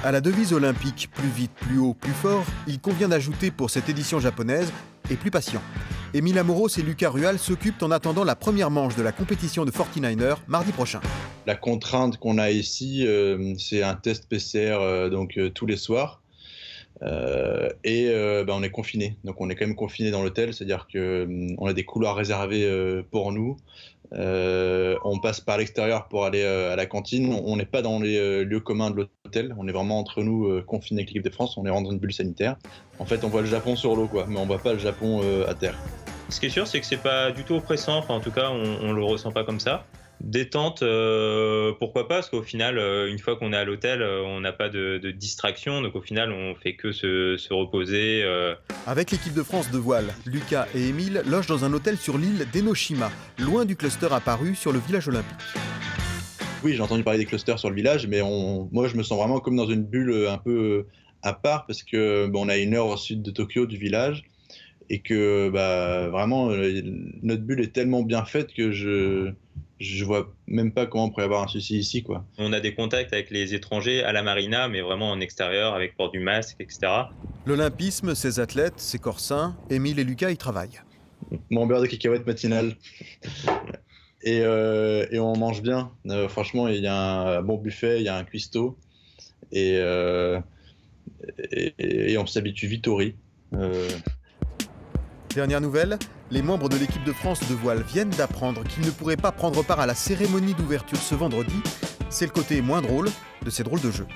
À la devise olympique « plus vite, plus haut, plus fort », il convient d'ajouter pour cette édition japonaise « et plus patient ». Émile Amoros et Lucas Rual s'occupent en attendant la première manche de la compétition de 49er mardi prochain. La contrainte qu'on a ici, c'est un test PCR tous les soirs. On est confiné. Donc on est quand même confiné dans l'hôtel, c'est-à-dire qu'on a des couloirs réservés pour nous. On passe par l'extérieur pour aller à la cantine. On n'est pas dans les lieux communs de l'hôtel. On est vraiment entre nous, confinés avec l'équipe de France. On est vraiment dans une bulle sanitaire. En fait, on voit le Japon sur l'eau, mais on voit pas le Japon à terre. Ce qui est sûr, c'est que c'est pas du tout oppressant. Enfin, en tout cas, on le ressent pas comme ça. Détente, pourquoi pas, parce qu'au final, une fois qu'on est à l'hôtel, on n'a pas de distraction, donc au final, on fait que se reposer. Avec l'équipe de France de voile, Lucas et Émile logent dans un hôtel sur l'île d'Enoshima, loin du cluster apparu sur le village olympique. Oui, j'ai entendu parler des clusters sur le village, mais moi, je me sens vraiment comme dans une bulle un peu à part, parce que on a 1 heure au sud de Tokyo, du village, et que vraiment, notre bulle est tellement bien faite que je vois même pas comment on pourrait avoir un souci ici, quoi. On a des contacts avec les étrangers à la marina, mais vraiment en extérieur, avec port du masque, etc. L'olympisme, ses athlètes, ses corps sains, Émile et Lucas y travaillent. Mon beurre de cacahuète matinal. Et on mange bien. Franchement, il y a un bon buffet, il y a un cuistot. Et on s'habitue vite au riz. Dernière nouvelle, les membres de l'équipe de France de voile viennent d'apprendre qu'ils ne pourraient pas prendre part à la cérémonie d'ouverture ce vendredi. C'est le côté moins drôle de ces drôles de jeux.